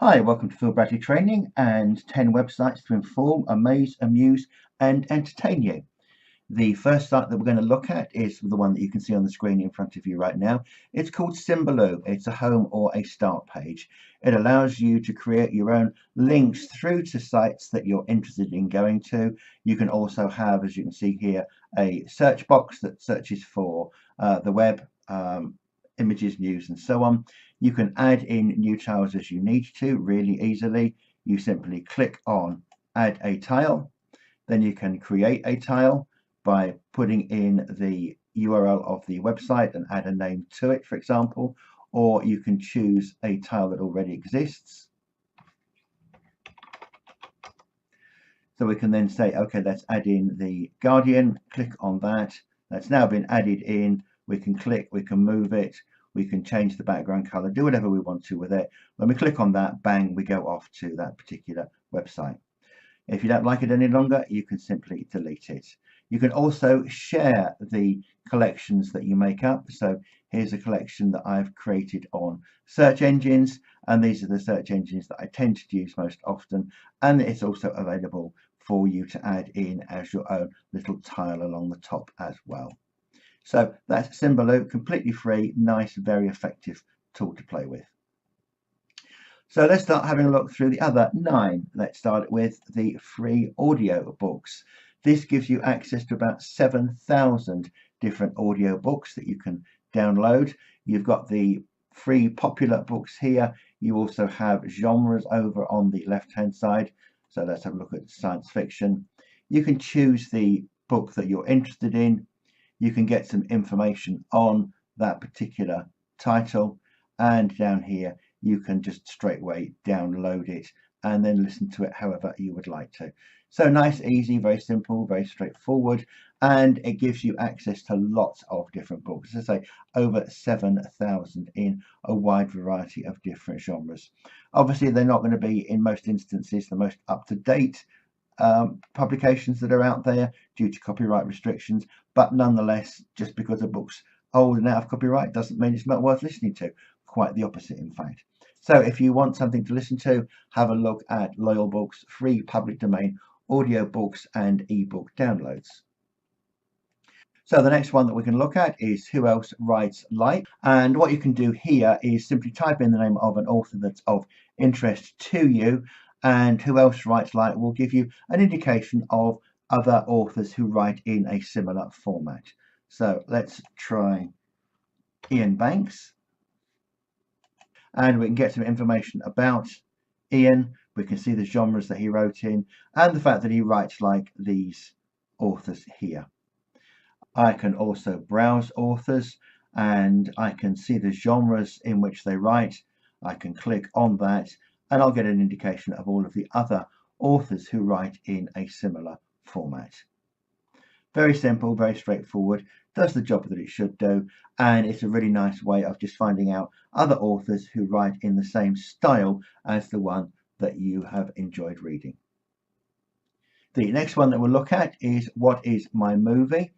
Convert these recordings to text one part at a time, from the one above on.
Hi, welcome to Phil Bradley Training and 10 websites to inform, amaze, amuse, and entertain you. The first site that we're going to look at is the one that you can see on the screen in front of you right now. It's called Symbolo. It's a home or a start page. It allows you to create your own links through to sites that you're interested in going to. You can also have, as you can see here, a search box that searches for the web, images, news, and so on. You can add in new tiles as you need to really easily. You simply click on add a tile. Then you can create a tile by putting in the URL of the website and add a name to it, for example, or you can choose a tile that already exists. So we can then say, okay, let's add in the Guardian, click on that. That's now been added in. We can click, we can move it, we can change the background color, do whatever we want to with it. When we click on that, bang, we go off to that particular website. If you don't like it any longer, you can simply delete it. You can also share the collections that you make up. So here's a collection that I've created on search engines, and these are the search engines that I tend to use most often, and it's also available for you to add in as your own little tile along the top as well. So that's Symbolo, completely free, nice, very effective tool to play with. So let's start having a look through the other 9. Let's start with the free audio books. This gives you access to about 7,000 different audio books that you can download. You've got the free popular books here. You also have genres over on the left-hand side. So let's have a look at science fiction. You can choose the book that you're interested in. You can get some information on that particular title, and down here you can just straight away download it and then listen to it however you would like to. So nice, easy, very simple, very straightforward, and it gives you access to lots of different books. As I say, over 7,000 in a wide variety of different genres. Obviously, they're not going to be, in most instances, the most up-to-date publications that are out there due to copyright restrictions, but nonetheless, just because a book's old and out of copyright doesn't mean it's not worth listening to. Quite the opposite, in fact. So if you want something to listen to, have a look at Loyal Books, free public domain audio books and ebook downloads. So the next one that we can look at is Who Else Writes Like, and what you can do here is simply type in the name of an author that's of interest to you, and Who Else Writes Like will give you an indication of other authors who write in a similar format. So let's try Ian Banks, and we can get some information about Ian. We can see the genres that he wrote in and the fact that he writes like these authors here. I can also browse authors and I can see the genres in which they write. I can click on that and I'll get an indication of all of the other authors who write in a similar format. Very simple, very straightforward, does the job that it should do, and it's a really nice way of just finding out other authors who write in the same style as the one that you have enjoyed reading. The next one that we'll look at is What Is My Movie?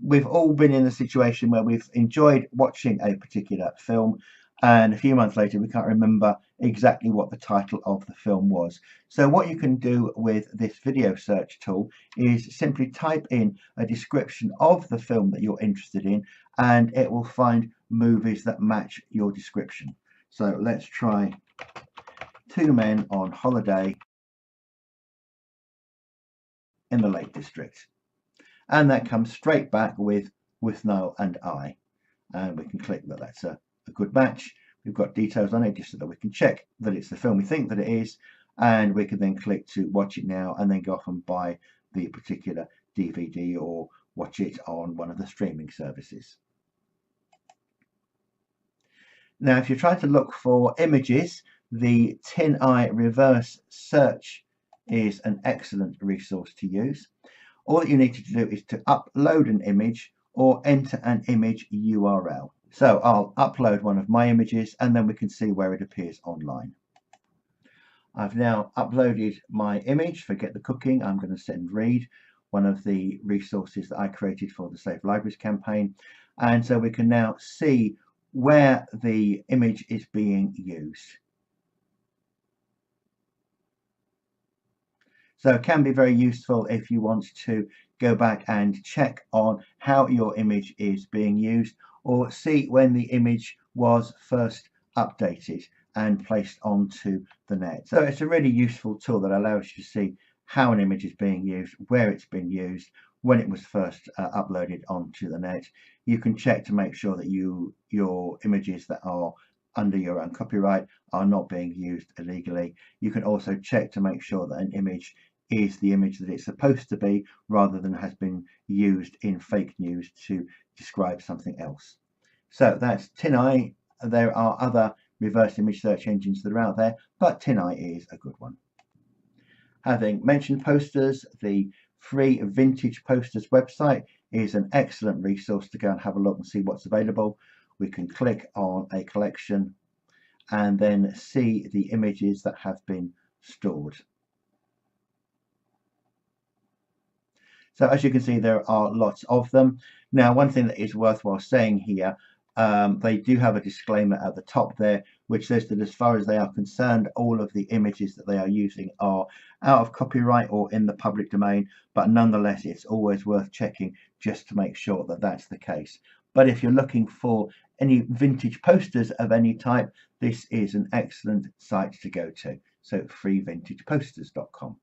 We've all been in a situation where we've enjoyed watching a particular film, and a few months later we can't remember exactly what the title of the film was. So what you can do with this video search tool is simply type in a description of the film that you're interested in, and it will find movies that match your description. So let's try Two Men on Holiday in the Lake District, and that comes straight back with Noel and I, and we can click that that's a good match. We've got details on it just so that we can check that it's the film we think that it is, and we can then click to watch it now and then go off and buy the particular DVD or watch it on one of the streaming services. Now if you're trying to look for images, the TinEye reverse search is an excellent resource to use. All that you need to do is to upload an image or enter an image URL. So I'll upload one of my images and then we can see where it appears online. I've now uploaded my image. Forget the cooking, I'm going to send read, one of the resources that I created for the Safe Libraries campaign. And so we can now see where the image is being used. So it can be very useful if you want to go back and check on how your image is being used, or see when the image was first updated and placed onto the net. So it's a really useful tool that allows you to see how an image is being used, where it's been used, when it was first uploaded onto the net. You can check to make sure that your images that are under your own copyright are not being used illegally. You can also check to make sure that an image is the image that it's supposed to be, rather than has been used in fake news to describe something else. So that's TinEye. There are other reverse image search engines that are out there, but TinEye is a good one. Having mentioned posters, the free Vintage Posters website is an excellent resource to go and have a look and see what's available. We can click on a collection and then see the images that have been stored. So as you can see, there are lots of them. Now, one thing that is worthwhile saying here, they do have a disclaimer at the top there, which says that as far as they are concerned, all of the images that they are using are out of copyright or in the public domain, but nonetheless, it's always worth checking just to make sure that that's the case. But if you're looking for any vintage posters of any type, this is an excellent site to go to. So freevintageposters.com.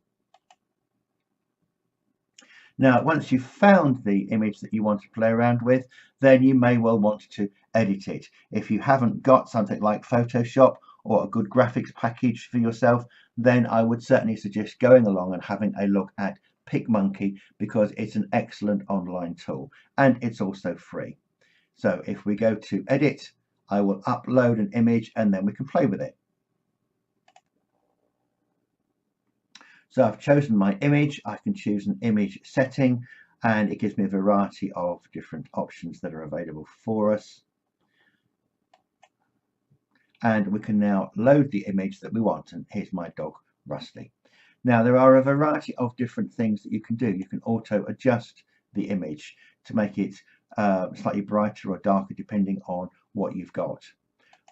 Now, once you've found the image that you want to play around with, then you may well want to edit it. If you haven't got something like Photoshop or a good graphics package for yourself, then I would certainly suggest going along and having a look at PicMonkey, because it's an excellent online tool and it's also free. So if we go to edit, I will upload an image and then we can play with it. So I've chosen my image. I can choose an image setting and it gives me a variety of different options that are available for us. And we can now load the image that we want. And here's my dog, Rusty. Now, there are a variety of different things that you can do. You can auto adjust the image to make it slightly brighter or darker depending on what you've got.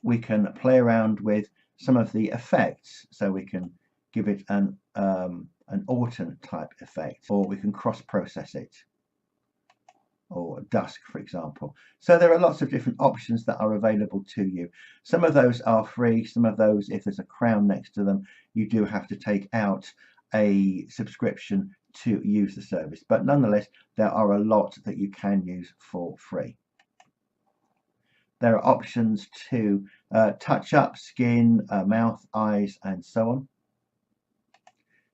We can play around with some of the effects. So we can give it an autumn type effect, or we can cross process it, or dusk, for example. So there are lots of different options that are available to you. Some of those are free, some of those, if there's a crown next to them, you do have to take out a subscription to use the service, but nonetheless there are a lot that you can use for free. There are options to touch up skin, mouth, eyes, and so on.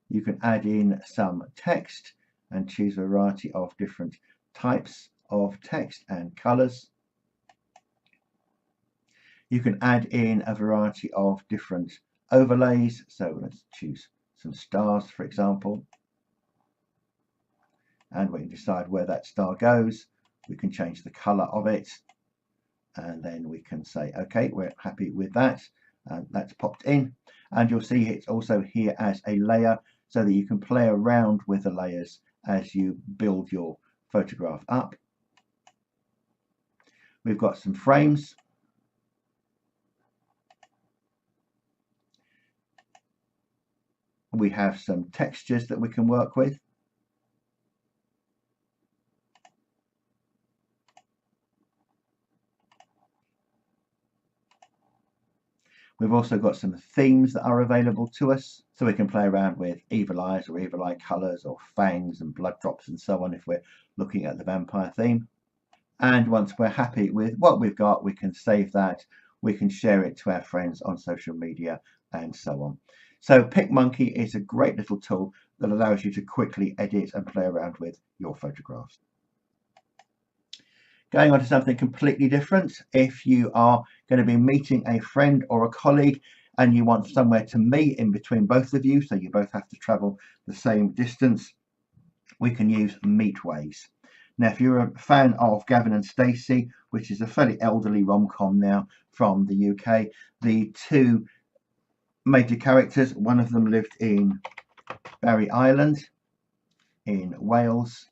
You can add in some text and choose a variety of different types of text and colors. You can add in a variety of different overlays. So let's choose some stars, for example. And we can decide where that star goes. We can change the color of it. And then we can say, okay, we're happy with that. And that's popped in. And you'll see it's also here as a layer, so that you can play around with the layers as you build your photograph up. We've got some frames. We have some textures that we can work with. We've also got some themes that are available to us, so we can play around with evil eyes or evil eye colours or fangs and blood drops and so on if we're looking at the vampire theme. And once we're happy with what we've got, we can save that, we can share it to our friends on social media and so on. So PicMonkey is a great little tool that allows you to quickly edit and play around with your photographs. Going on to something completely different, if you are going to be meeting a friend or a colleague and you want somewhere to meet in between both of you, so you both have to travel the same distance, we can use Meetways. Now, if you're a fan of Gavin and Stacey, which is a fairly elderly rom-com now from the UK, the two major characters, one of them lived in Barry Island in Wales,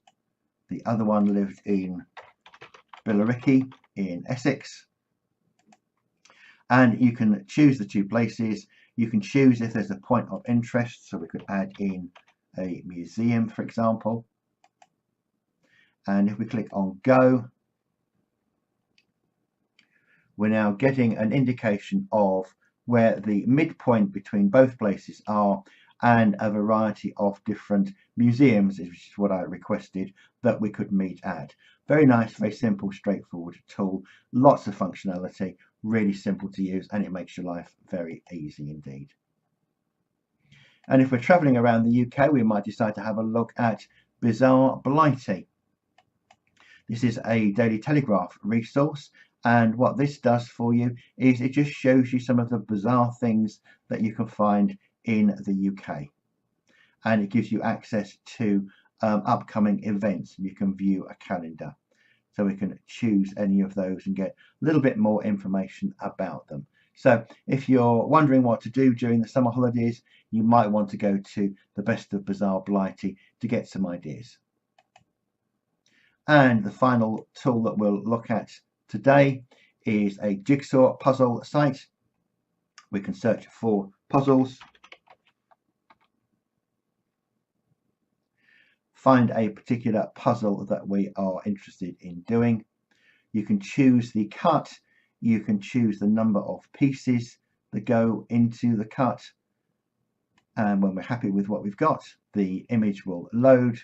the other one lived in Billericay in Essex, and you can choose the two places. You can choose if there's a point of interest, so we could add in a museum, for example. And if we click on go, we're now getting an indication of where the midpoint between both places are, and a variety of different museums, which is what I requested that we could meet at. Very nice, very simple, straightforward tool, lots of functionality, really simple to use, and it makes your life very easy indeed. And if we're traveling around the UK, we might decide to have a look at Bizarre Blighty. This is a Daily Telegraph resource, and what this does for you is it just shows you some of the bizarre things that you can find in the UK, and it gives you access to upcoming events. You can view a calendar, so we can choose any of those and get a little bit more information about them. So if you're wondering what to do during the summer holidays, you might want to go to the Best of Bizarre Blighty to get some ideas. And the final tool that we'll look at today is a jigsaw puzzle site. We can search for puzzles, find a particular puzzle that we are interested in doing. You can choose the cut, you can choose the number of pieces that go into the cut, and when we're happy with what we've got, the image will load.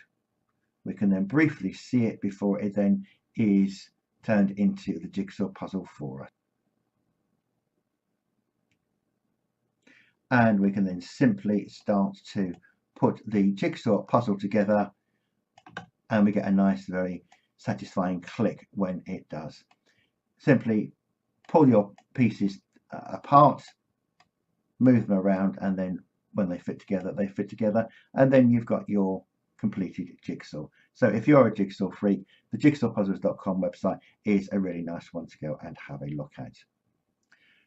We can then briefly see it before it then is turned into the jigsaw puzzle for us. And we can then simply start to put the jigsaw puzzle together, and we get a nice, very satisfying click when it does. Simply pull your pieces apart, move them around, and then when they fit together, they fit together, and then you've got your completed jigsaw. So if you're a jigsaw freak, the jigsawpuzzles.com website is a really nice one to go and have a look at.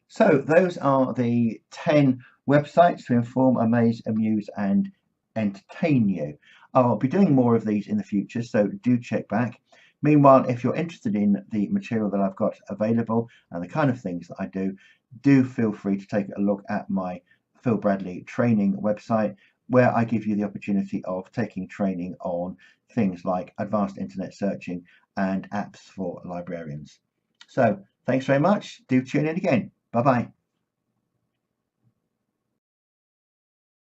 So those are the 10 websites to inform, amaze, amuse and entertain you. I'll be doing more of these in the future, so do check back. Meanwhile, if you're interested in the material that I've got available and the kind of things that I do feel free to take a look at my Phil Bradley training website, where I give you the opportunity of taking training on things like advanced internet searching and apps for librarians. So thanks very much. Do tune in again. Bye bye.